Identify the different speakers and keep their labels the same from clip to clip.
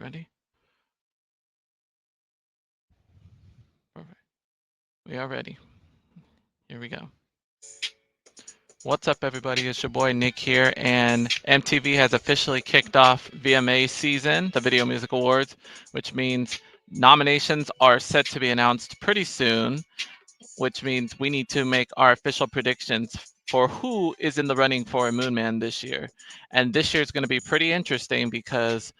Speaker 1: ready? Perfect. We are ready. Here we go. What's up, everybody? It's your boy Nick here, and MTV has officially kicked off VMA season, the Video Music Awards, which means nominations are set to be announced pretty soon, which means we need to make our official predictions for who is in the running for a Moon Man this year. And this year is going to be pretty interesting because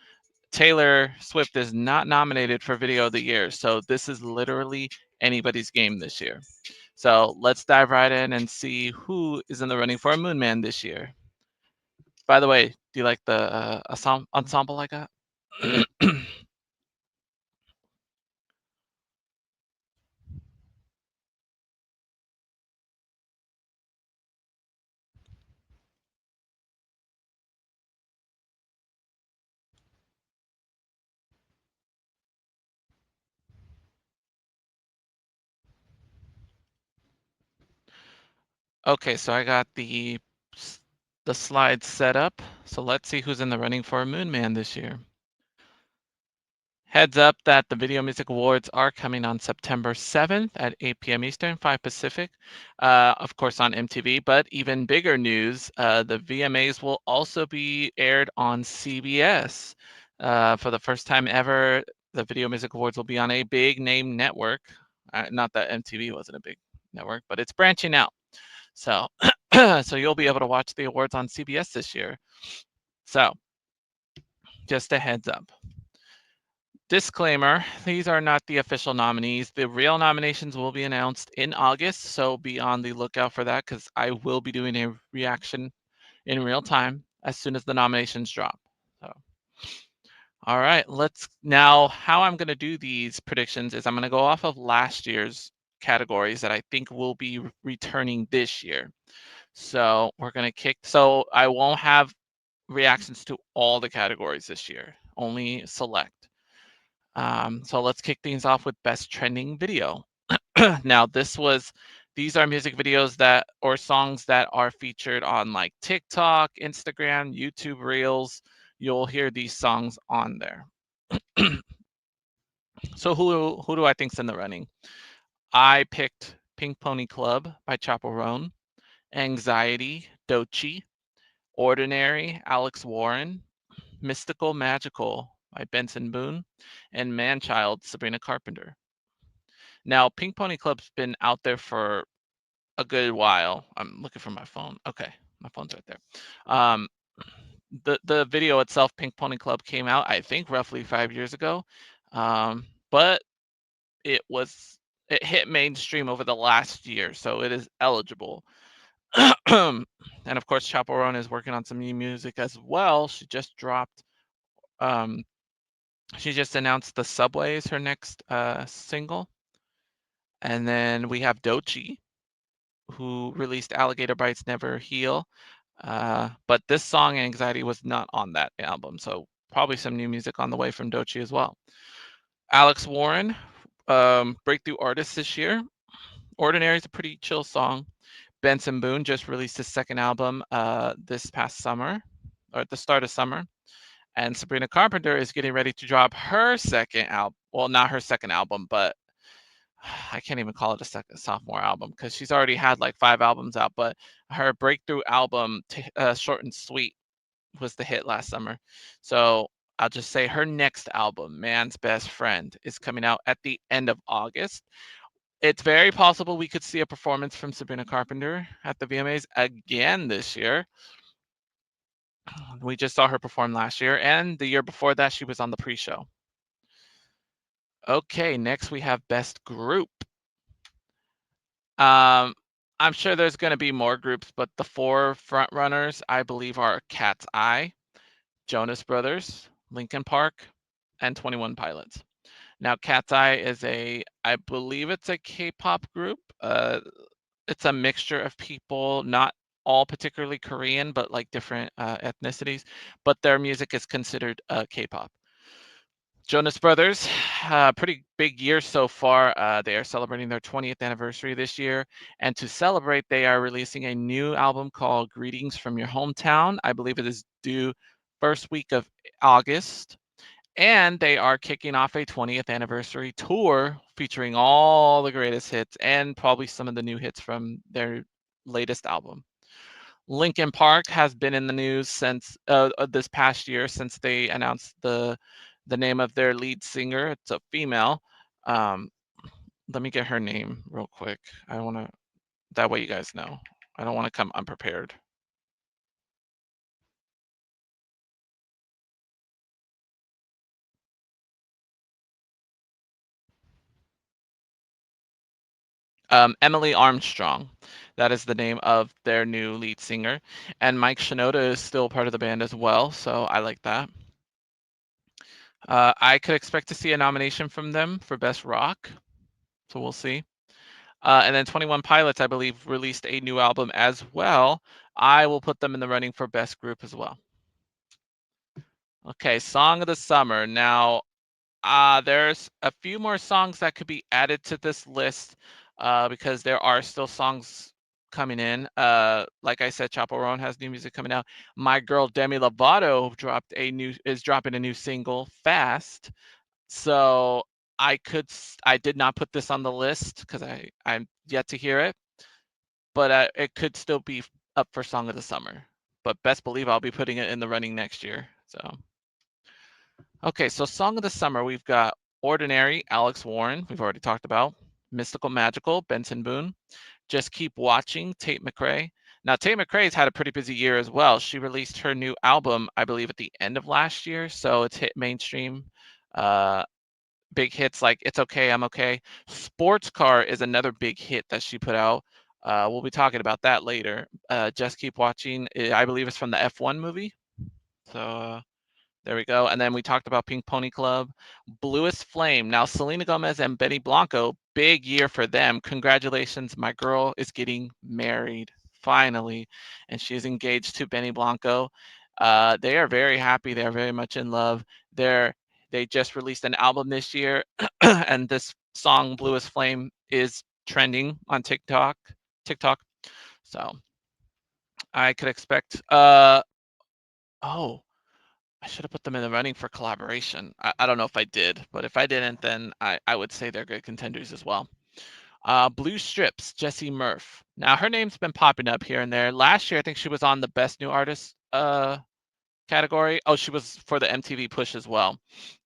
Speaker 1: Taylor Swift is not nominated for Video of the Year. So this is literally anybody's game this year. So let's dive right in and see who is in the running for a Moon Man this year. By the way, do you like the ensemble I got? Okay, so I got the slides set up. So let's see who's in the running for a Moon Man this year. Heads up that the Video Music Awards are coming on September 7th at 8 p.m. Eastern, 5 Pacific, of course on MTV. But even bigger news, the VMAs will also be aired on CBS. For the first time ever, the Video Music Awards will be on a big name network. Not that MTV wasn't a big network, but it's branching out. So, so you'll be able to watch the awards on CBS this year. So, just a heads up. Disclaimer, these are not the official nominees. The real nominations will be announced in August, so be on the lookout for that because I will be doing a reaction in real time as soon as the nominations drop. So, all right, let's now how I'm going to do these predictions is I'm going to go off of last year's categories that I think will be returning this year. So we're going to so I won't have reactions to all the categories this year, only select. So let's kick things off with best trending video. Now these are music videos that or songs that are featured on like TikTok, Instagram, YouTube Reels. You'll hear these songs on there. So who do I think's in the running? I picked Pink Pony Club by Chappell Roan, Anxiety, Doechii, Ordinary, Alex Warren, Mystical Magical by Benson Boone, and Manchild, Sabrina Carpenter. Now, Pink Pony Club's been out there for a good while. I'm looking for my phone. Okay, my phone's right there. Um, the video itself, Pink Pony Club, came out I think roughly 5 years ago, but it hit mainstream over the last year, so it is eligible. And of course, Chappell Roan is working on some new music as well. Um, she just announced The Subway is her next single. And then we have Doechii, who released Alligator Bites Never Heal. But this song, Anxiety, was not on that album. So probably some new music on the way from Doechii as well. Alex Warren, breakthrough artist this year. Ordinary is a pretty chill song. Benson Boone just released his second album this past summer, or at the start of summer. And Sabrina Carpenter is getting ready to drop her second album. Well, not her second album, but I can't even call it a second sophomore album because she's already had like 5 albums out. But her breakthrough album, Short and Sweet, was the hit last summer. So I'll just say her next album, Man's Best Friend, is coming out at the end of August. It's very possible we could see a performance from Sabrina Carpenter at the VMAs again this year. We just saw her perform last year, and the year before that, she was on the pre show. Okay, next we have Best Group. I'm sure there's going to be more groups, but the 4 front runners, I believe, are Cat's Eye, Jonas Brothers, Linkin Park, and 21 Pilots. Now, Cat's Eye is I believe it's a K-pop group. It's a mixture of people, not all particularly Korean, but like different ethnicities. But their music is considered K-pop. Jonas Brothers, pretty big year so far. They are celebrating their 20th anniversary this year. And to celebrate, they are releasing a new album called Greetings from Your Hometown. I believe it is due first week of August. And they are kicking off a 20th anniversary tour featuring all the greatest hits and probably some of the new hits from their latest album. Linkin Park has been in the news since this past year since they announced the name of their lead singer. It's a female. Um, let me get her name real quick. I want to that way you guys know. I don't want to come unprepared. Emily Armstrong. That is the name of their new lead singer. And Mike Shinoda is still part of the band as well, so I like that. I could expect to see a nomination from them for Best Rock, so we'll see. And then 21 Pilots, I believe, released a new album as well. I will put them in the running for Best Group as well. Okay, Song of the Summer. Now, there's a few more songs that could be added to this list because there are still songs coming in. Like I said, Chapo Roan has new music coming out. My girl Demi Lovato is dropping a new single, Fast. So I did not put this on the list because I'm yet to hear it, but it could still be up for Song of the Summer. But best believe I'll be putting it in the running next year. So. Okay, so Song of the Summer, we've got Ordinary, Alex Warren, we've already talked about. Mystical Magical, Benson Boone. Just Keep Watching, Tate McRae. Now, Tate McRae's had a pretty busy year as well. She released her new album, I believe, at the end of last year, so it's hit mainstream. Uh, Big hits like It's Okay, I'm Okay. Sports Car is another big hit that she put out. We'll be talking about that later. Just Keep Watching, I believe it's from the F1 movie. So, there we go. And then we talked about Pink Pony Club, Bluest Flame. Now, Selena Gomez and Benny Blanco, big year for them. Congratulations. My girl is getting married finally, and she is engaged to Benny Blanco. They are very happy. They are very much in love. They just released an album this year, and this song, Bluest Flame, is trending on TikTok. TikTok. So I could expect. Oh, I should have put them in the running for collaboration. I don't know if I did, but if I didn't, then I would say they're good contenders as well. Blue Strips, Jessie Murph. Now her name's been popping up here and there. Last year, I think she was on the Best New Artist category. Oh, she was for the MTV Push as well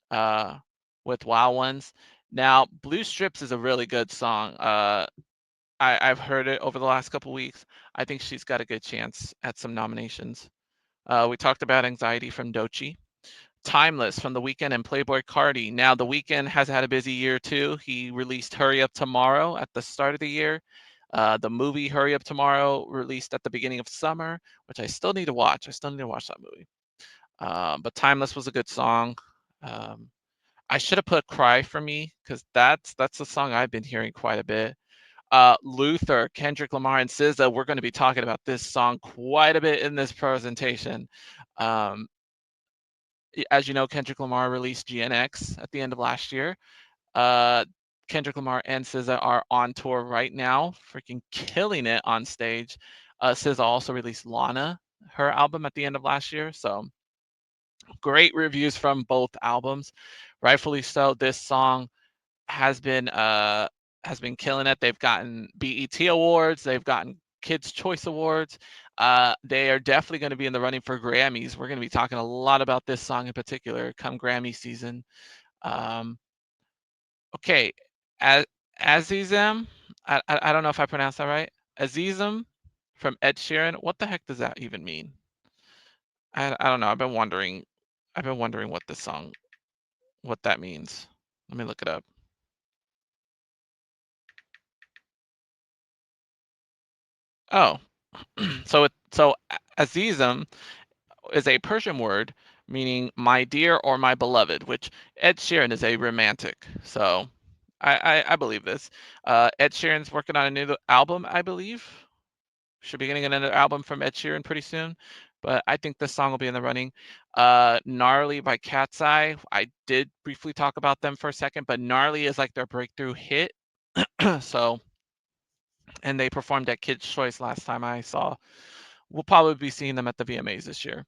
Speaker 1: uh, with Wild Ones. Now, Blue Strips is a really good song. I've heard it over the last couple weeks. I think she's got a good chance at some nominations. We talked about Anxiety from Doechii. Timeless from The Weeknd and Playboy Cardi. Now, The Weeknd has had a busy year too. He released Hurry Up Tomorrow at the start of the year. The movie Hurry Up Tomorrow released at the beginning of summer, which I still need to watch. I still need to watch that movie. But Timeless was a good song. Um, I should have put Cry for Me because that's a song I've been hearing quite a bit. Luther, Kendrick Lamar, and SZA, we're going to be talking about this song quite a bit in this presentation. Um, as you know, Kendrick Lamar released GNX at the end of last year. Uh, Kendrick Lamar and SZA are on tour right now, freaking killing it on stage. SZA also released Lana, her album, at the end of last year. So great reviews from both albums. Rightfully so. This song has been killing it. They've gotten BET awards. They've gotten Kids Choice Awards. They are definitely going to be in the running for Grammys. We're going to be talking a lot about this song in particular come Grammy season. Um, okay, A- Azizam. I don't know if I pronounced that right. Azizam from Ed Sheeran. What the heck does that even mean? I don't know. I've been wondering. I've been wondering what that means. Let me look it up. Oh, so Azizam is a Persian word meaning my dear or my beloved, which Ed Sheeran is a romantic. So I believe this. Ed Sheeran's working on a new album, I believe. Should be getting another album from Ed Sheeran pretty soon. But I think this song will be in the running. Gnarly by Cat's Eye. I did briefly talk about them for a second, but Gnarly is like their breakthrough hit. So, and they performed at Kids Choice last time I saw. We'll probably be seeing them at the VMAs this year.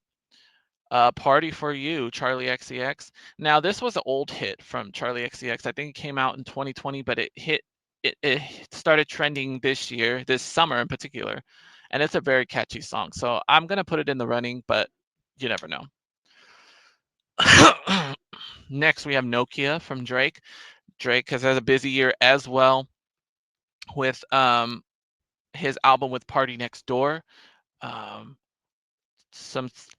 Speaker 1: Party for You, Charlie XCX. Now, this was an old hit from Charlie XCX. I think it came out in 2020, but it started trending this year, this summer in particular, and it's a very catchy song. So I'm gonna put it in the running, but you never know. Next, we have Nokia from Drake. Drake has had a busy year as well with his album with Party Next Door. Um,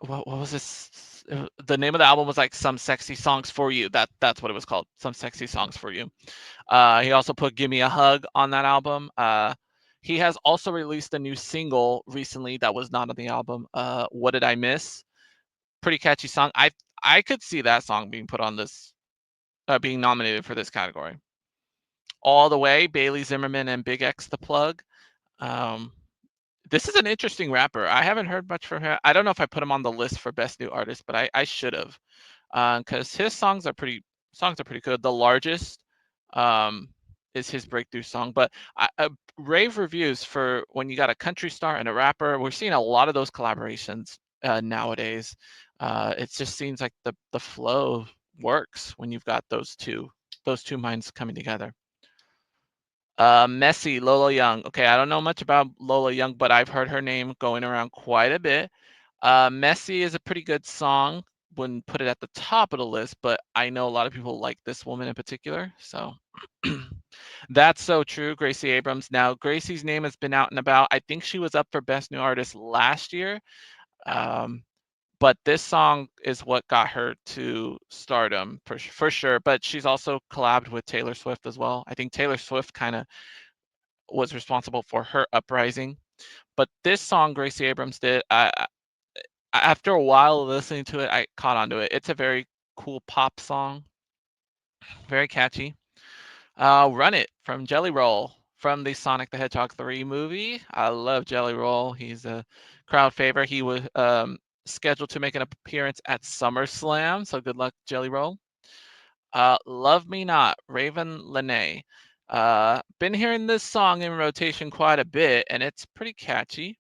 Speaker 1: what was this? The name of the album was like Some Sexy Songs for You. That's what it was called. Some Sexy Songs for You. He also put Give Me a Hug on that album. He has also released a new single recently that was not on the album. What Did I Miss? Pretty catchy song. I could see that song being put on this, being nominated for this category. All the Way, Bailey Zimmerman and Big X the Plug. Um, this is an interesting rapper. I haven't heard much from him. I don't know if I put him on the list for best new artist, but I should have, because his songs are pretty good. The Largest um, is his breakthrough song, but rave reviews for when you got a country star and a rapper. We're seeing a lot of those collaborations nowadays. It just seems like the flow works when you've got those two minds coming together. Messi, Lola Young. Okay, I don't know much about Lola Young, but I've heard her name going around quite a bit. Messi is a pretty good song. Wouldn't put it at the top of the list, but I know a lot of people like this woman in particular. So that's so true. Gracie Abrams. Now, Gracie's name has been out and about. I think she was up for Best New Artist last year. Um, but this song is what got her to stardom for sure. But she's also collabed with Taylor Swift as well. I think Taylor Swift kind of was responsible for her uprising. But this song Gracie Abrams did, after a while listening to it, I caught onto it. It's a very cool pop song, very catchy. Run It from Jelly Roll from the Sonic the Hedgehog 3 movie. I love Jelly Roll. He's a crowd favorite. He was scheduled to make an appearance at SummerSlam, so good luck, Jelly Roll. Love Me Not, Raven Lene. Been hearing this song in rotation quite a bit, and it's pretty catchy.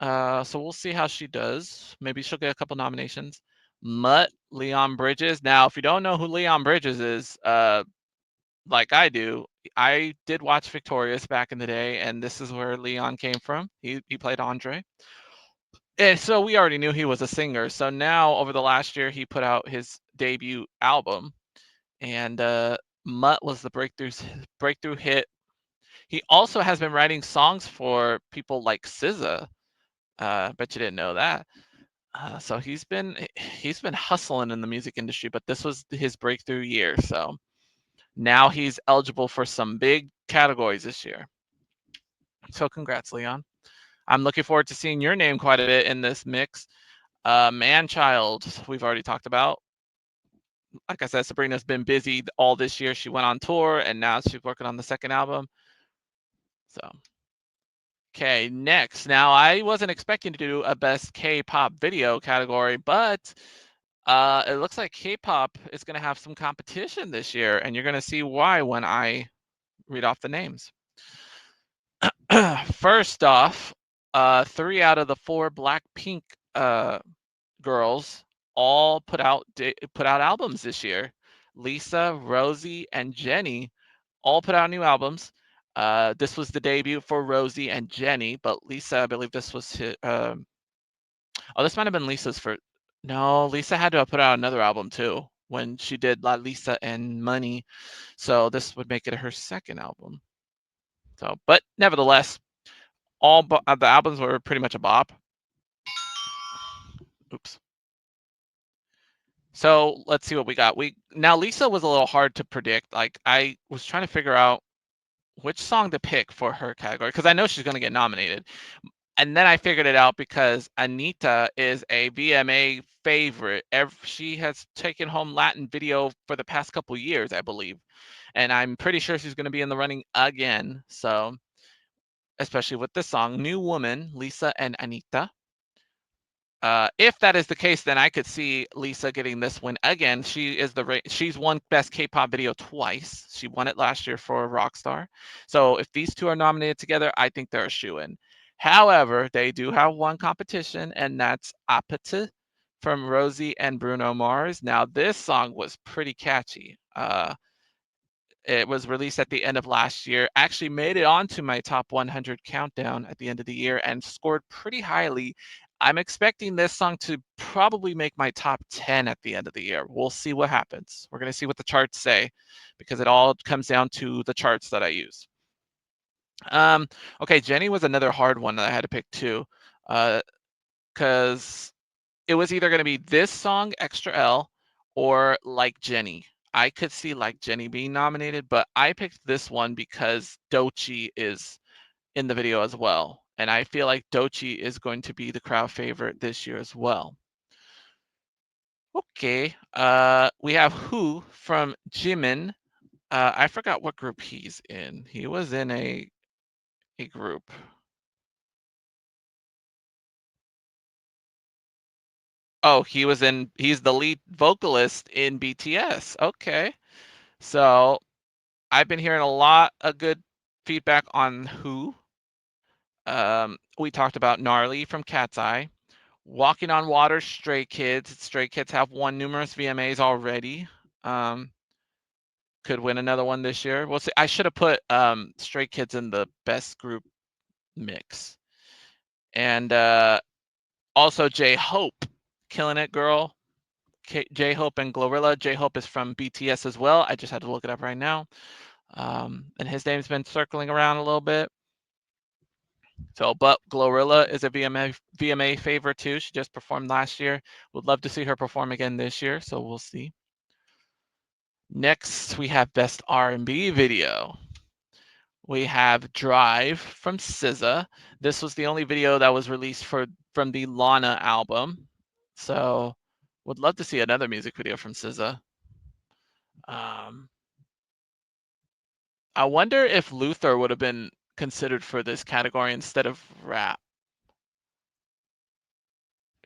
Speaker 1: So we'll see how she does. Maybe she'll get a couple nominations. Mutt, Leon Bridges. Now, if you don't know who Leon Bridges is, like I do, I did watch Victorious back in the day, and this is where Leon came from. He played Andre. And so we already knew he was a singer. So now, over the last year, he put out his debut album, and Mutt was the breakthrough hit. He also has been writing songs for people like SZA. Bet you didn't know that. So he's been hustling in the music industry, but this was his breakthrough year. So now he's eligible for some big categories this year. So congrats, Leon. I'm looking forward to seeing your name quite a bit in this mix. Man Child, we've already talked about. Like I said, Sabrina's been busy all this year. She went on tour and now she's working on the second album. So, okay, next. Now, I wasn't expecting to do a best K-pop video category, but it looks like K-pop is going to have some competition this year, and you're going to see why when I read off the names. First off, 3 out of the 4 Blackpink girls all put out albums this year. Lisa, Rosie, and Jennie all put out new albums. This was the debut for Rosie and Jennie, but Lisa, I believe this was oh, this might have been Lisa's first. No, Lisa had to have put out another album too when she did La Lisa and Money. So this would make it her second album. So, but nevertheless, the albums were pretty much a bop. Oops. So let's see what we got. Now Lisa was a little hard to predict. Like I was trying to figure out which song to pick for her category because I know she's going to get nominated. And then I figured it out because Anita is a VMA favorite. She has taken home Latin video for the past couple years, I believe. And I'm pretty sure she's going to be in the running again. So, especially with this song, New Woman, Lisa and Anita. If that is the case, then I could see Lisa getting this win again. She's won Best K-pop Video twice. She won it last year for Rockstar. So if these two are nominated together, I think they're a shoo-in. However, they do have one competition, and that's Apathy from Rosie and Bruno Mars. Now, this song was pretty catchy. It was released at the end of last year, actually made it onto my top 100 countdown at the end of the year and scored pretty highly. I'm expecting this song to probably make my top 10 at the end of the year. We'll see what happens. We're going to see what the charts say because it all comes down to the charts that I use. Okay, Jenny was another hard one that I had to pick too, because it was either going to be this song, Extra L, or Like Jenny. I could see Like Jenny being nominated, but I picked this one because Doechii is in the video as well. And I feel like Doechii is going to be the crowd favorite this year as well. Okay, we have Who from Jimin. I forgot what group he's in. He was in a group. Oh, he's the lead vocalist in BTS. Okay. So I've been hearing a lot of good feedback on Who. We talked about Gnarly from Cat's Eye. Walking on Water, Stray Kids. Stray Kids have won numerous VMAs already. Could win another one this year. We'll see. I should have put Stray Kids in the best group mix. And also J-Hope, killing it, girl. J-Hope and Glorilla. J-Hope is from BTS as well. I just had to look it up right now. And his name's been circling around a little bit. So, but Glorilla is a VMA favorite too. She just performed last year. Would love to see her perform again this year, so we'll see. Next, we have Best R&B Video. We have Drive from SZA. This was the only video that was released from the Lana album. So, would love to see another music video from SZA. I wonder if Luther would have been considered for this category instead of rap.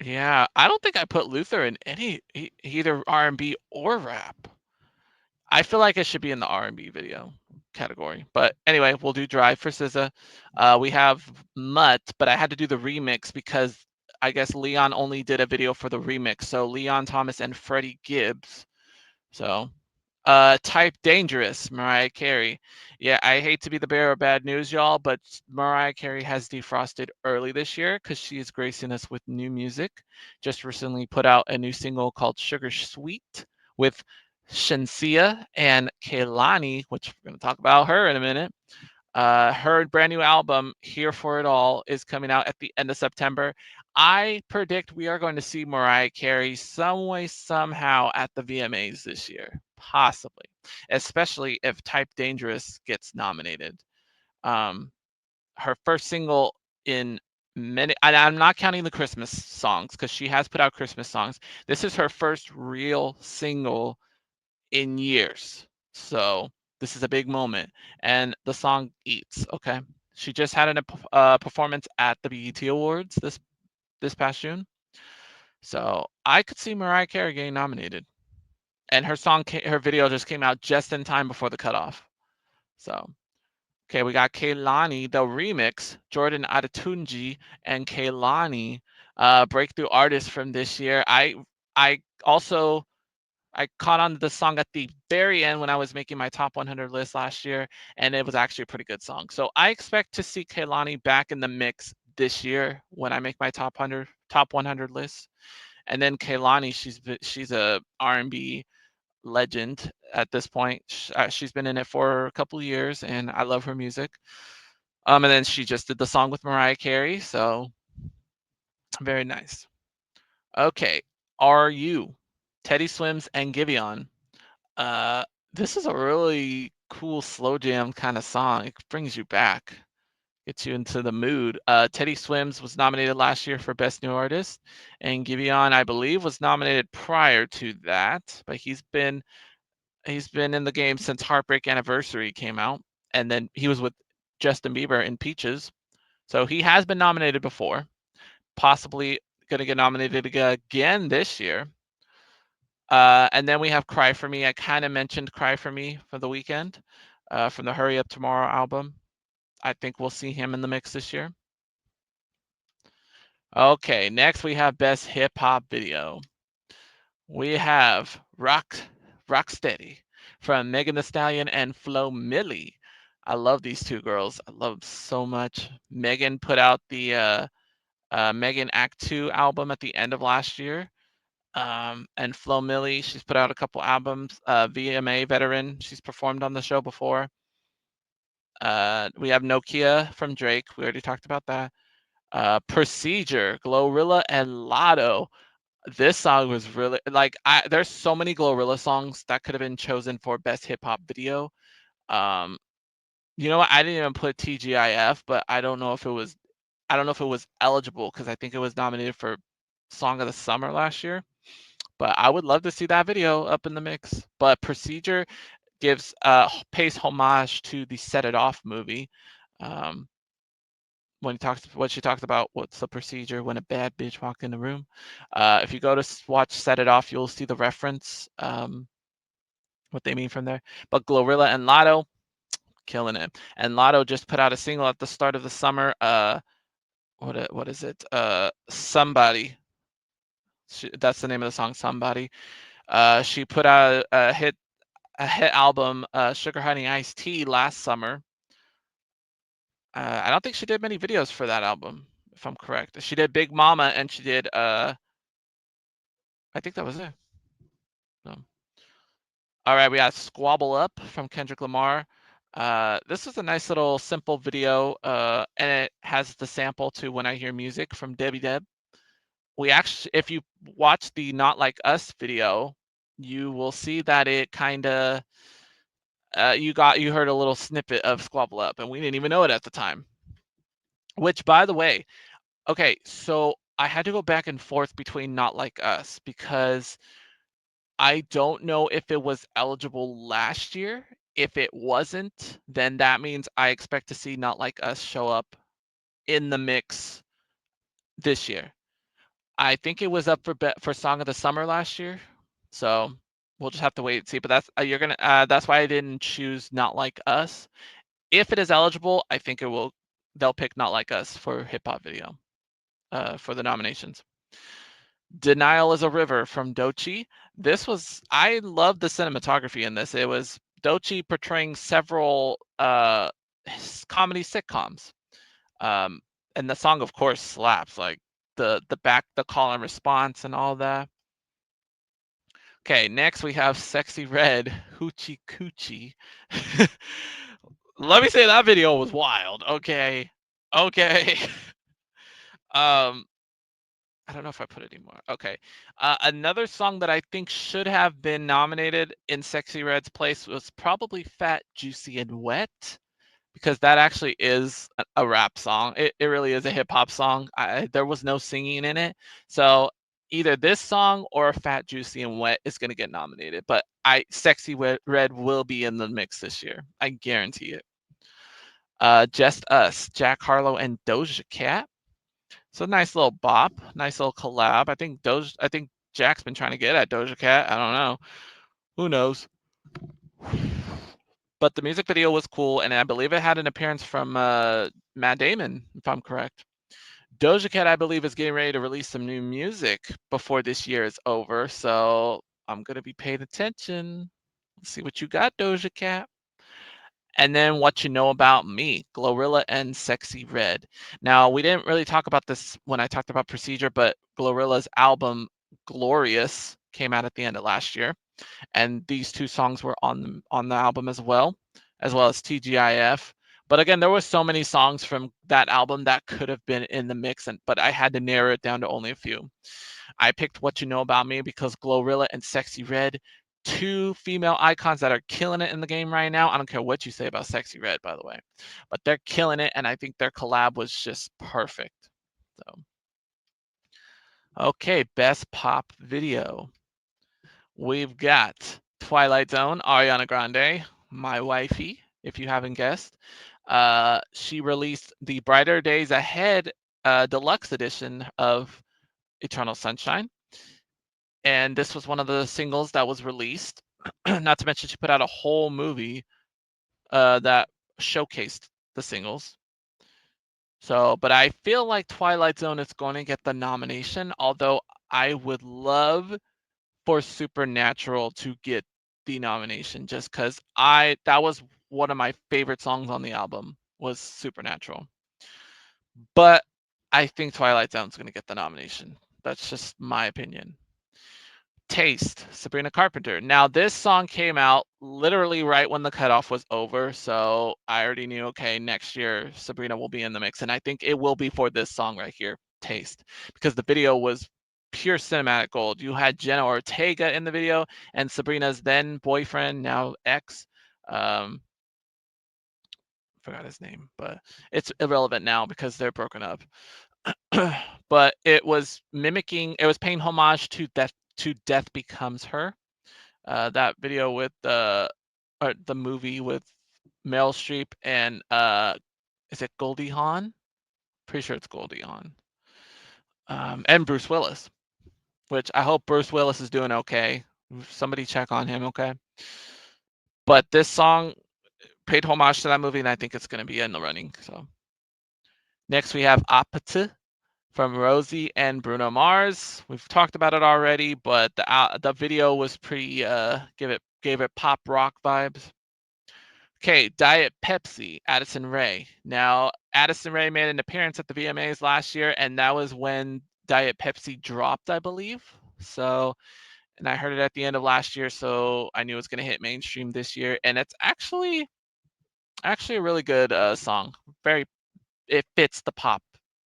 Speaker 1: Yeah, I don't think I put Luther in either R&B or rap. I feel like it should be in the R&B video category. But anyway, we'll do Drive for SZA. We have Mutt, but I had to do the remix because I guess Leon only did a video for the remix. So Leon Thomas and Freddie Gibbs. So Type Dangerous, Mariah Carey. Yeah, I hate to be the bearer of bad news, y'all, but Mariah Carey has defrosted early this year because she is gracing us with new music. Just recently put out a new single called Sugar Sweet with Shensia and Kehlani, which we're going to talk about her in a minute. Her brand new album, Here for It All, is coming out at the end of September. I predict we are going to see Mariah Carey some way, somehow at the VMAs this year, possibly, especially if Type Dangerous gets nominated. Her first single in many, and I'm not counting the Christmas songs because she has put out Christmas songs. This is her first real single in years. So this is a big moment. And the song eats, okay? She just had a performance at the BET Awards this past June. So I could see Mariah Carey getting nominated. And her video just came out just in time before the cutoff. So, okay, we got Kehlani, the remix, Jordan Adetunji and Kehlani, breakthrough artist from this year. I also caught on to the song at the very end when I was making my top 100 list last year, and it was actually a pretty good song. So I expect to see Kehlani back in the mix this year when I make my top 100 list. And then Kehlani, she's a R&B legend at this point. She's been in it for a couple of years, and I love her music. And then she just did the song with Mariah Carey, so very nice. Okay, Are You, Teddy Swims and Giveon. Uh, this is a really cool slow jam kind of song. It brings you back, gets you into the mood. Teddy Swims was nominated last year for Best New Artist, and Giveon, I believe, was nominated prior to that, but he's been in the game since Heartbreak Anniversary came out, and then he was with Justin Bieber in Peaches. So he has been nominated before, possibly going to get nominated again this year. And then we have Cry For Me. I kind of mentioned Cry For Me for the weekend from the Hurry Up Tomorrow album. I think we'll see him in the mix this year. Okay, next we have Best Hip Hop Video. We have Rocksteady from Megan Thee Stallion and Flo Milli. I love these two girls. I love them so much. Megan put out the Megan Act 2 album at the end of last year. And Flo Milli, she's put out a couple albums. VMA veteran, she's performed on the show before. We have Nokia from Drake. We already talked about that. Procedure, Glorilla and Lotto. This song was really like there's so many Glorilla songs that could have been chosen for best hip hop video. Um, you know what? I didn't even put TGIF, but I don't know if it was eligible because I think it was nominated for Song of the Summer last year. But I would love to see that video up in the mix. But Procedure gives pays homage to the Set It Off movie. Um, when she talks about what's the procedure when a bad bitch walked in the room. If you go to watch Set It Off, you'll see the reference, what they mean from there. But Glorilla and Lotto, killing it. And Lotto just put out a single at the start of the summer. What is it? Somebody. That's the name of the song. Somebody. She put out a hit album, Sugar Honey Iced Tea, last summer. I don't think she did many videos for that album, if I'm correct. She did Big Mama and she did I think that was it. So, all right, we got Squabble Up from Kendrick Lamar. This is a nice little simple video, and it has the sample to When I Hear Music from Debbie Deb. We actually, if you watch the Not Like Us video, you will see that it kind of, you heard a little snippet of Squabble Up, and we didn't even know it at the time. Which, by the way, okay, so I had to go back and forth between Not Like Us because I don't know if it was eligible last year. If it wasn't, then that means I expect to see Not Like Us show up in the mix this year. I think it was up for Song of the Summer last year, so we'll just have to wait and see. But that's why I didn't choose Not Like Us. If it is eligible, I think they'll pick Not Like Us for hip hop video for the nominations. Denial is a River from Doechii. I love the cinematography in this. It was Doechii portraying several comedy sitcoms. Um, and the song, of course, slaps, like the call and response and all that. Okay, next we have Sexy Red, Hoochie Coochie. Let me say that video was wild. Okay. Okay. um, I don't know if I put it anymore. Okay. Another song that I think should have been nominated in Sexy Red's place was probably Fat, Juicy, and Wet, because that actually is a rap song. It really is a hip hop song. There was no singing in it. So either this song or Fat, Juicy, and Wet is going to get nominated. But Sexy Red will be in the mix this year. I guarantee it. Just Us, Jack Harlow, and Doja Cat. So nice little bop, nice little collab. I think Jack's been trying to get at Doja Cat. I don't know. Who knows? But the music video was cool, and I believe it had an appearance from Matt Damon, if I'm correct. Doja Cat, I believe, is getting ready to release some new music before this year is over, so I'm gonna be paying attention. Let's see what you got, Doja Cat. And then What You Know About Me, Glorilla and Sexy Red. Now, we didn't really talk about this when I talked about Procedure, but Glorilla's album Glorious came out at the end of last year, and these two songs were on the album as well as TGIF. But again, there were so many songs from that album that could have been in the mix, but I had to narrow it down to only a few. I picked What You Know About Me because Glorilla and Sexy Red, two female icons that are killing it in the game right now. I don't care what you say about Sexy Red, by the way, but they're killing it, and I think their collab was just perfect. So, okay, best pop video. We've got Twilight Zone, Ariana Grande, my wifey, if you haven't guessed. She released the Brighter Days Ahead deluxe edition of Eternal Sunshine. And this was one of the singles that was released. Not to mention, she put out a whole movie that showcased the singles. So, but I feel like Twilight Zone is going to get the nomination, although I would love for Supernatural to get the nomination just because that was one of my favorite songs on the album was Supernatural. But I think Twilight Zone's going to get the nomination. That's just my opinion. Taste, Sabrina Carpenter. Now, this song came out literally right when the cutoff was over, so I already knew, okay, next year Sabrina will be in the mix, and I think it will be for this song right here, Taste, because the video was pure cinematic gold. You had Jenna Ortega in the video, and Sabrina's then boyfriend, now ex, forgot his name, but it's irrelevant now because they're broken up. But it was paying homage to Death Becomes Her. That video with the movie with Meryl Streep and is it Goldie Hawn? Pretty sure it's Goldie Hawn. And Bruce Willis, which I hope Bruce Willis is doing okay. Somebody check on him, okay? But this song paid homage to that movie, and I think it's going to be in the running. So next we have Apathy from Rosie and Bruno Mars. We've talked about it already, but the video was pretty gave it pop rock vibes. Okay, Diet Pepsi, Addison Rae. Now, Addison Rae made an appearance at the VMAs last year, and that was when Diet Pepsi dropped, I believe. So, and I heard it at the end of last year, so I knew it was going to hit mainstream this year, and it's actually a really good song. It fits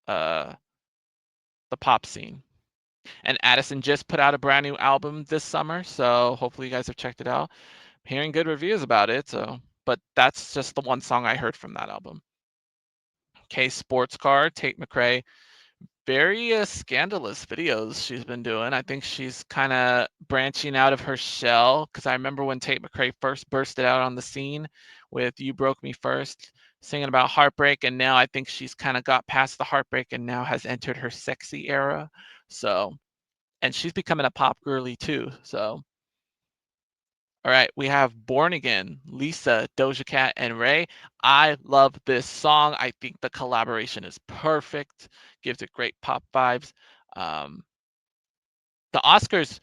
Speaker 1: uh, the pop scene. And Addison just put out a brand new album this summer, so hopefully you guys have checked it out. I'm hearing good reviews about it, so but that's just the one song I heard from that album. Okay, Sports Car, Tate McRae. Very scandalous videos she's been doing. I think she's kind of branching out of her shell because I remember when Tate McRae first bursted out on the scene with You Broke Me First, singing about heartbreak, and now I think she's kind of got past the heartbreak and now has entered her sexy era. So, and she's becoming a pop girly too. So, all right, we have Born Again, Lisa, Doja Cat, and Ray. I love this song. I think the collaboration is perfect, gives it great pop vibes. Um, the Oscars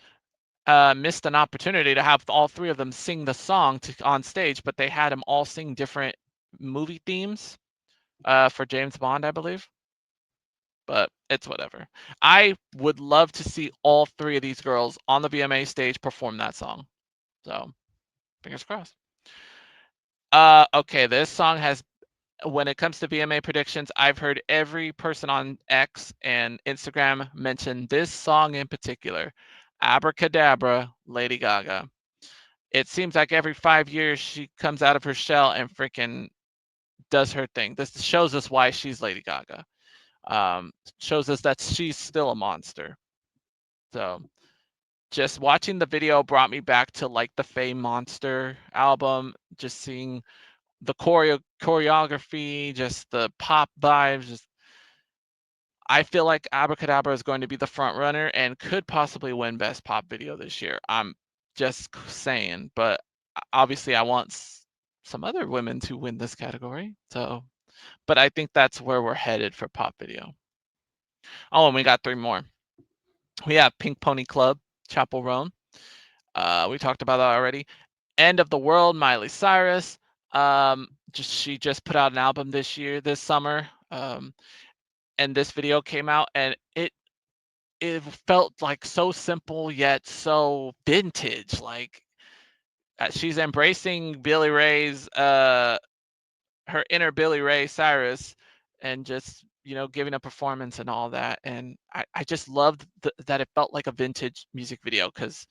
Speaker 1: missed an opportunity to have all three of them sing the song on stage, but they had them all sing different movie themes for James Bond, I believe. But it's whatever. I would love to see all three of these girls on the VMA stage perform that song. So, fingers crossed. Okay, this song has when it comes to VMA predictions, I've heard every person on X and Instagram mention this song in particular, Abracadabra, Lady Gaga. It seems like every 5 years she comes out of her shell and freaking does her thing. This shows us why she's Lady Gaga. Shows us that she's still a monster. So just watching the video brought me back to like the Faye Monster album, just seeing the choreography, just the pop vibes. I feel like Abracadabra is going to be the front runner and could possibly win Best Pop Video this year. I'm just saying, but obviously I want some other women to win this category. So, but I think that's where we're headed for Pop Video. Oh, and we got three more. We have Pink Pony Club, Chapel Roan. We talked about that already. End of the World, Miley Cyrus. She just put out an album this summer. And this video came out, and it felt like so simple yet so vintage. Like she's embracing Billy Ray's her inner Billy Ray Cyrus, and just giving a performance and all that. And I just loved that it felt like a vintage music video because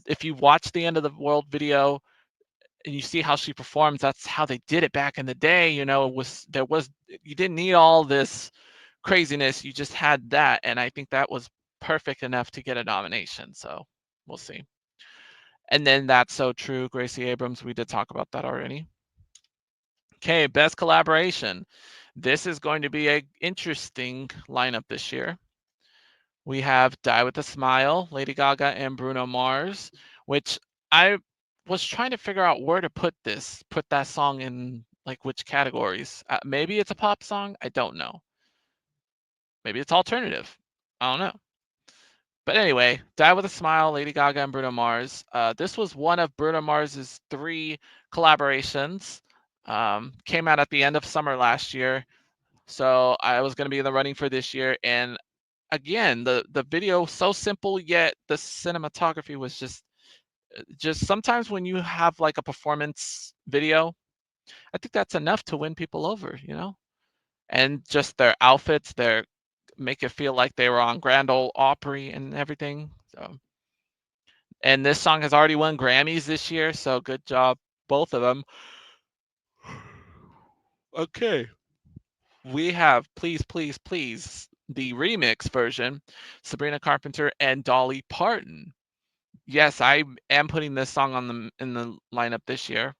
Speaker 1: if you watch the End of the World video and you see how she performs, that's how they did it back in the day. You didn't need all this craziness, you just had that, and I think that was perfect enough to get a nomination. So we'll see. And then That's So True, Gracie Abrams, we did talk about that already. Okay, best collaboration. This is going to be an interesting lineup this year. We have Die With a Smile, Lady Gaga and Bruno Mars, which I was trying to figure out where to put that song in like which categories. Maybe it's a pop song. I don't know. Maybe it's alternative. I don't know. But anyway, Die with a Smile, Lady Gaga and Bruno Mars. This was one of Bruno Mars's 3 collaborations. Came out at the end of summer last year. So I was going to be in the running for this year. And again, the video so simple, yet the cinematography was just sometimes when you have like a performance video, I think that's enough to win people over, you know? And just their outfits, their make it feel like they were on Grand Ole Opry and everything. So, and this song has already won Grammys this year, so good job, both of them. Okay. We have Please, Please, Please, the remix version, Sabrina Carpenter and Dolly Parton. Yes, I am putting this song on in the lineup this year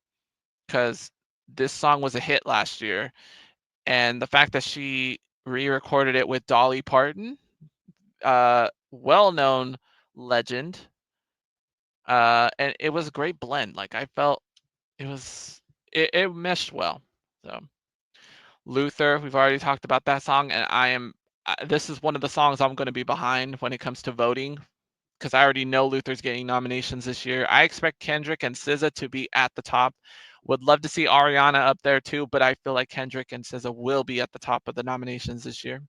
Speaker 1: because this song was a hit last year, and the fact that she re-recorded it with Dolly Parton, well-known legend, and it was a great blend. Like I felt it meshed well. So Luther, we've already talked about that song, and this is one of the songs I'm going to be behind when it comes to voting because I already know Luther's getting nominations this year. I expect Kendrick and SZA to be at the top. Would love to see Ariana up there too, but I feel like Kendrick and SZA will be at the top of the nominations this year.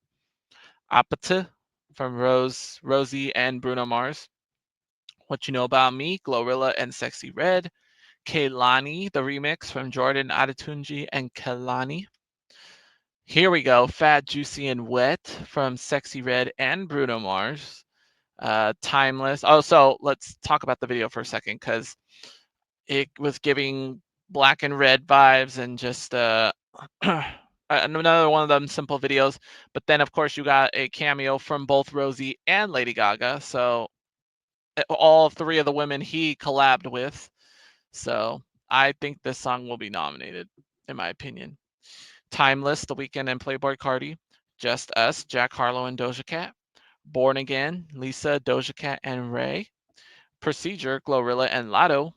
Speaker 1: Apata from Rosie and Bruno Mars. What You Know About Me, Glorilla and Sexy Red. Kehlani, the remix from Jordan Adetunji and Kehlani. Here we go, Fat, Juicy, and Wet from Sexy Red and Bruno Mars. Timeless. Oh, so let's talk about the video for a second because it was giving black and red vibes and just another one of them simple videos. But then, of course, you got a cameo from both Rosie and Lady Gaga. So all 3 of the women he collabed with. So I think this song will be nominated, in my opinion. Timeless, The Weeknd and Playboi Carti. Just Us, Jack Harlow and Doja Cat. Born Again, Lisa, Doja Cat, and Ray. Procedure, Glorilla and Lotto.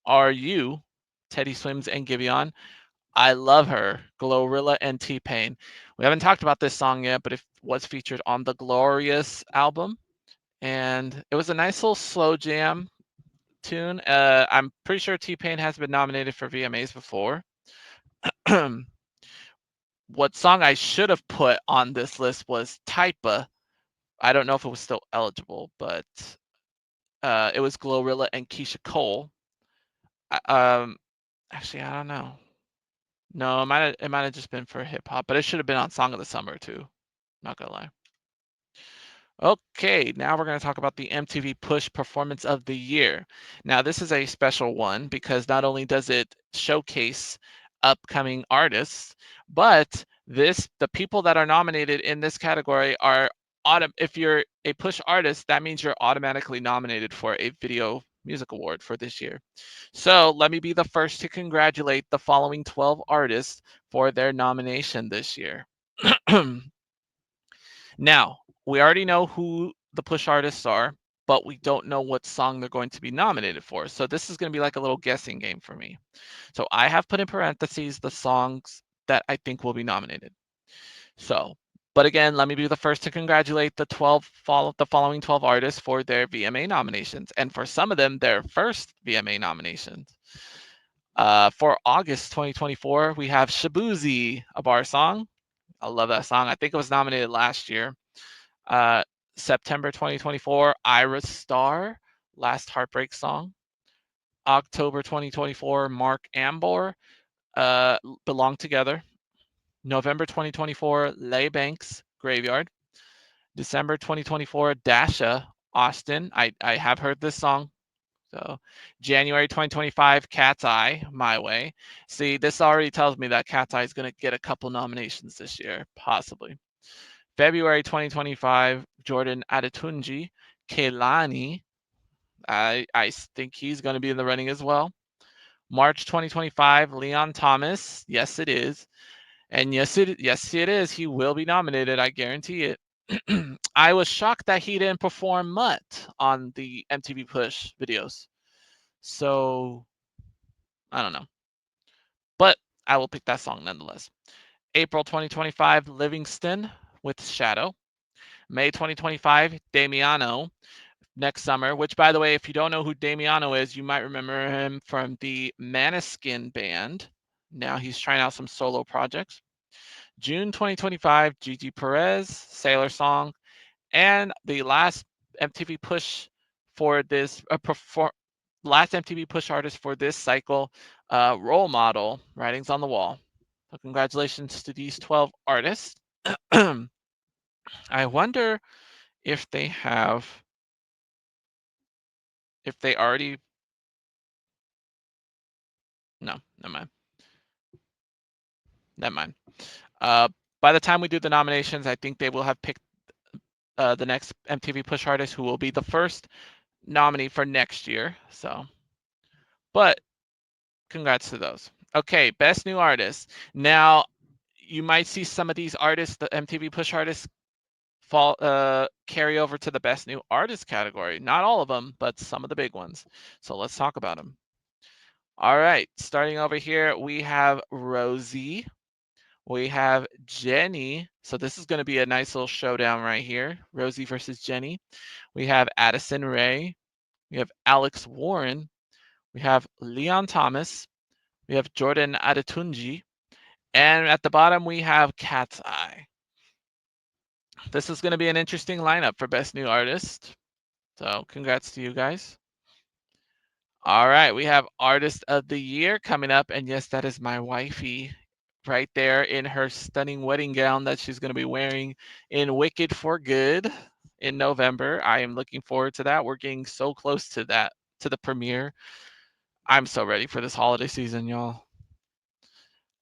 Speaker 1: Are You, Teddy Swims and Giveon. I Love Her, Glorilla and T-Pain. We haven't talked about this song yet, but it was featured on the Glorious album. And it was a nice little slow jam tune. I'm pretty sure T-Pain has been nominated for VMAs before. What song I should have put on this list was Typa. I don't know if it was still eligible, but it was Glorilla and Keisha Cole. Um, actually, I don't know. No, it might have just been for hip hop, but it should have been on Song of the Summer too. Not gonna lie. Okay, now we're going to talk about the MTV Push Performance of the Year. Now, this is a special one because not only does it showcase upcoming artists, but the people that are nominated in this category are if you're a Push artist, that means you're automatically nominated for a Video Music Award for this year. So let me be the first to congratulate the following 12 artists for their nomination this year. Now, we already know who the Push artists are, but we don't know what song they're going to be nominated for. So this is going to be like a little guessing game for me. So I have put in parentheses the songs that I think will be nominated. So, but again, let me be the first to congratulate the following 12 artists for their VMA nominations, and for some of them, their first VMA nominations. For August 2024, we have Shabuzi, a bar song. I love that song. I think it was nominated last year. September 2024, Iris Star, Last Heartbreak Song. October 2024, Mark Ambor, Belong Together. November 2024, Lay Banks, Graveyard. December 2024, Dasha, Austin. I have heard this song. So January 2025, Cat's Eye, My Way. See, this already tells me that Cat's Eye is going to get a couple nominations this year, possibly. February 2025, Jordan Adetunji, Kehlani. I think he's going to be in the running as well. March 2025, Leon Thomas. Yes, it is. And yes, it is. He will be nominated. I guarantee it. I was shocked that he didn't perform Mutt on the MTV Push videos. So I don't know. But I will pick that song nonetheless. April 2025, Livingston with Shadow. May 2025, Damiano, Next Summer, which, by the way, if you don't know who Damiano is, you might remember him from the Maneskin band. Now he's trying out some solo projects. June 2025, Gigi Perez, Sailor Song, and the last MTV push for this last MTV push artist for this cycle, Role Model, Writings on the Wall. So congratulations to these 12 artists. I wonder if they already, no, never mind. Never mind. By the time we do the nominations, I think they will have picked the next MTV Push artist, who will be the first nominee for next year. So, but congrats to those. Okay, best new artist. Now, you might see some of these artists, the MTV Push artists, carry over to the best new artist category. Not all of them, but some of the big ones. So let's talk about them. All right, starting over here, we have Rosie. We have Jenny. So this is going to be a nice little showdown right here. Rosie versus Jenny. We have Addison Rae. We have Alex Warren. We have Leon Thomas. We have Jordan Adetunji. And at the bottom, we have Cat's Eye. This is going to be an interesting lineup for Best New Artist. So congrats to you guys. All right, we have Artist of the Year coming up. And yes, that is my wifey right there in her stunning wedding gown that she's going to be wearing in Wicked for Good in November. I am looking forward to that. We're getting so close to that, to the premiere. I'm so ready for this holiday season, y'all.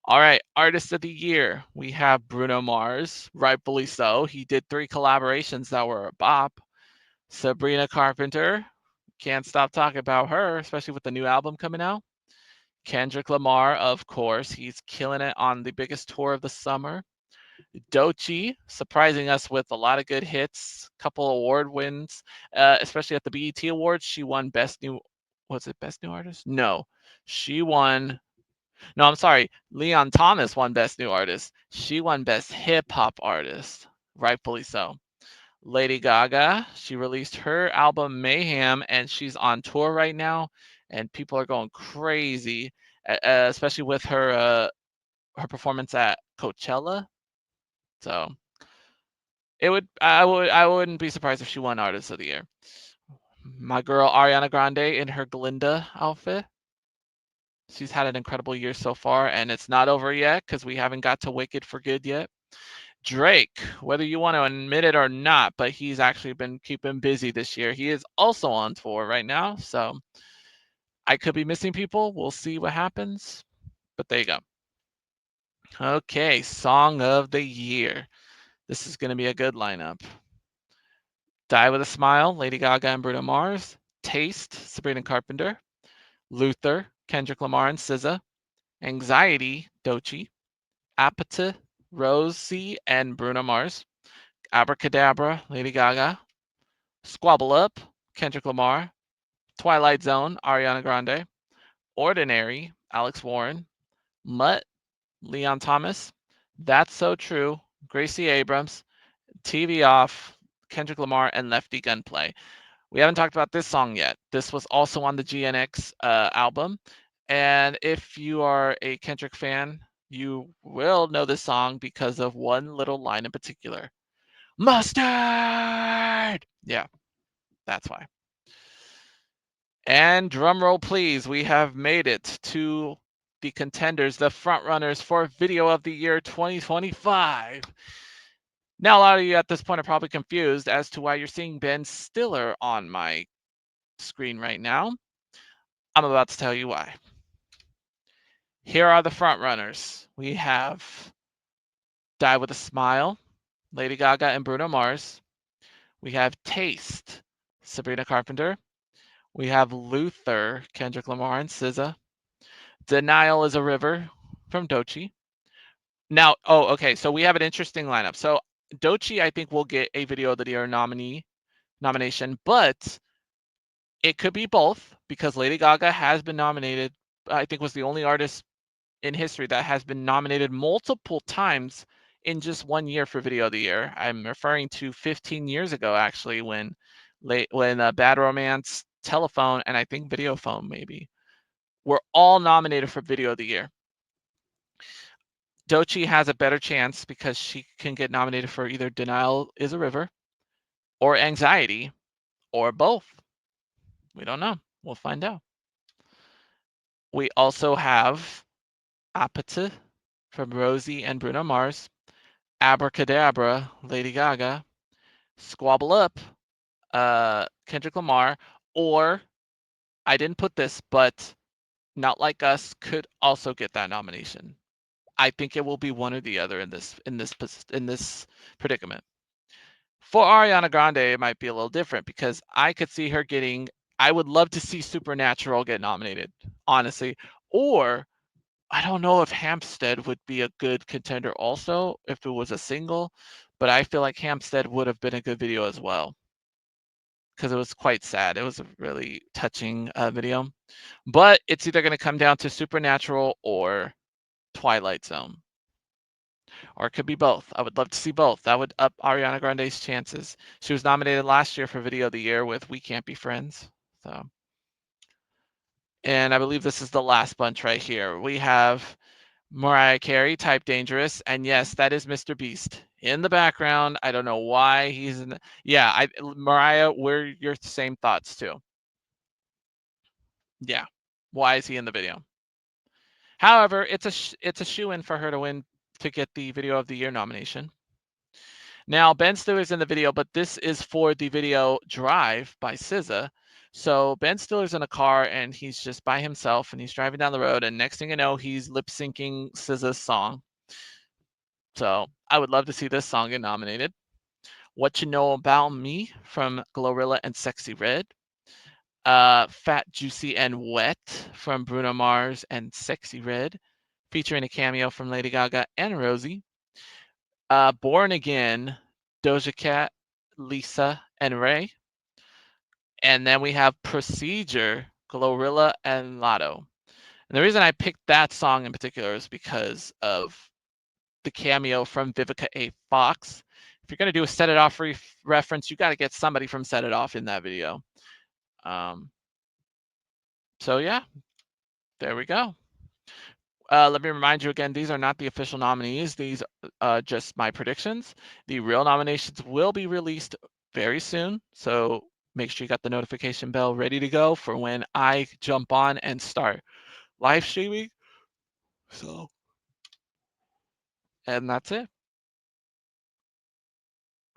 Speaker 1: All right, Artist of the Year. We have Bruno Mars, rightfully so. He did 3 collaborations that were a bop. Sabrina Carpenter, can't stop talking about her, especially with the new album coming out. Kendrick Lamar, of course, he's killing it on the biggest tour of the summer. Doechii, surprising us with a lot of good hits, couple award wins, especially at the BET Awards. She won Best New, was it Best New Artist? No, she won. No, I'm sorry. Leon Thomas won Best New Artist. She won Best Hip Hop Artist, rightfully so. Lady Gaga, she released her album Mayhem, and she's on tour right now, and people are going crazy, especially with her performance at Coachella. So I wouldn't be surprised if she won Artist of the Year. My girl Ariana Grande in her Glinda outfit. She's had an incredible year so far, and it's not over yet because we haven't got to Wicked for Good yet. Drake, whether you want to admit it or not, but he's actually been keeping busy this year. He is also on tour right now, so I could be missing people. We'll see what happens, but there you go. Okay, Song of the Year. This is going to be a good lineup. Die with a Smile, Lady Gaga and Bruno Mars. Taste, Sabrina Carpenter. Luther, Kendrick Lamar and SZA. Anxiety, Doechii. Apathy, Rosie and Bruno Mars. Abracadabra, Lady Gaga. Squabble Up, Kendrick Lamar. Twilight Zone, Ariana Grande. Ordinary, Alex Warren. Mutt, Leon Thomas. That's So True, Gracie Abrams. TV Off, Kendrick Lamar, and Lefty Gunplay. We haven't talked about this song yet. This was also on the GNX album. And if you are a Kendrick fan, you will know this song because of one little line in particular. Mustard! Yeah, that's why. And drum roll, please. We have made it to the contenders, the front runners for Video of the Year 2025. Now, a lot of you at this point are probably confused as to why you're seeing Ben Stiller on my screen right now. I'm about to tell you why. Here are the front runners. We have Die with a Smile, Lady Gaga and Bruno Mars. We have Taste, Sabrina Carpenter. We have Luther, Kendrick Lamar and SZA. Denial is a River from Doechii. Now, okay, so we have an interesting lineup. So Doechii, I think, will get a Video of the Year nomination, but it could be both because Lady Gaga has been nominated. I think was the only artist in history that has been nominated multiple times in just 1 year for Video of the Year. I'm referring to 15 years ago, actually, when Bad Romance, Telephone, and I think Videophone maybe were all nominated for Video of the Year. Doechii has a better chance because she can get nominated for either Denial is a River or Anxiety or both. We don't know. We'll find out. We also have Apathy from Rosie and Bruno Mars, Abracadabra, Lady Gaga, Squabble Up, Kendrick Lamar, or I didn't put this, but Not Like Us could also get that nomination. I think it will be one or the other in this predicament. For Ariana Grande, it might be a little different because I could see her getting. I would love to see Supernatural get nominated, honestly, or I don't know if Hampstead would be a good contender also if it was a single, but I feel like Hampstead would have been a good video as well because it was quite sad. It was a really touching video, but it's either going to come down to Supernatural or Twilight Zone, or it could be both. I would love to see both. That would up Ariana Grande's chances. She was nominated last year for Video of the Year with We Can't Be Friends. So, and I believe this is the last bunch right here. We have Mariah Carey, Type Dangerous, and yes, that is Mr. Beast in the background. I don't know why he's in. Yeah, Mariah, we're your same thoughts too. Yeah, why is he in the video? However, it's a shoe-in for her to win to get the Video of the Year nomination. Now, Ben Stiller's in the video, but this is for the video Drive by SZA. So Ben Stiller's in a car and he's just by himself and he's driving down the road, and next thing you know, he's lip syncing SZA's song. So I would love to see this song get nominated. What You Know About Me from Glorilla and Sexy Red. Fat, Juicy, and Wet from Bruno Mars and Sexy Red, featuring a cameo from Lady Gaga and Rosie. Born Again, Doja Cat, Lisa, and Ray. And then we have Procedure, Glorilla, and Lotto. And the reason I picked that song in particular is because of the cameo from Vivica A. Fox. If you're going to do a Set It Off reference, you got to get somebody from Set It Off in that video. So yeah, there we go. Let me remind you again, these are not the official nominees. These are just my predictions. The real nominations will be released very soon. So make sure you got the notification bell ready to go for when I jump on and start live streaming. So, and that's it.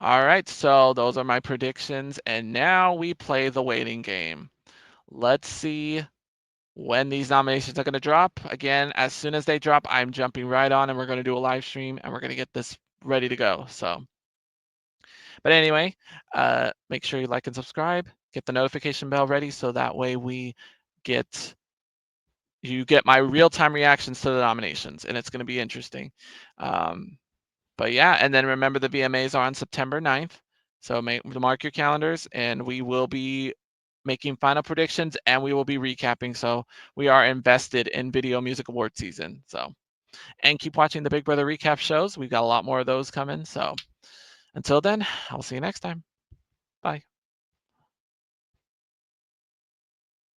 Speaker 1: All right, so those are my predictions. And now we play the waiting game. Let's see when these nominations are going to drop. Again, as soon as they drop, I'm jumping right on and we're going to do a live stream and we're going to get this ready to go. So, but anyway, make sure you like and subscribe, get the notification bell ready so that way you get my real-time reactions to the nominations, and it's going to be interesting. But yeah, and then remember the VMAs are on September 9th. So mark your calendars and we will be making final predictions and we will be recapping. So we are invested in Video Music Award season. So, and keep watching the Big Brother recap shows. We've got a lot more of those coming. So until then, I'll see you next time. Bye.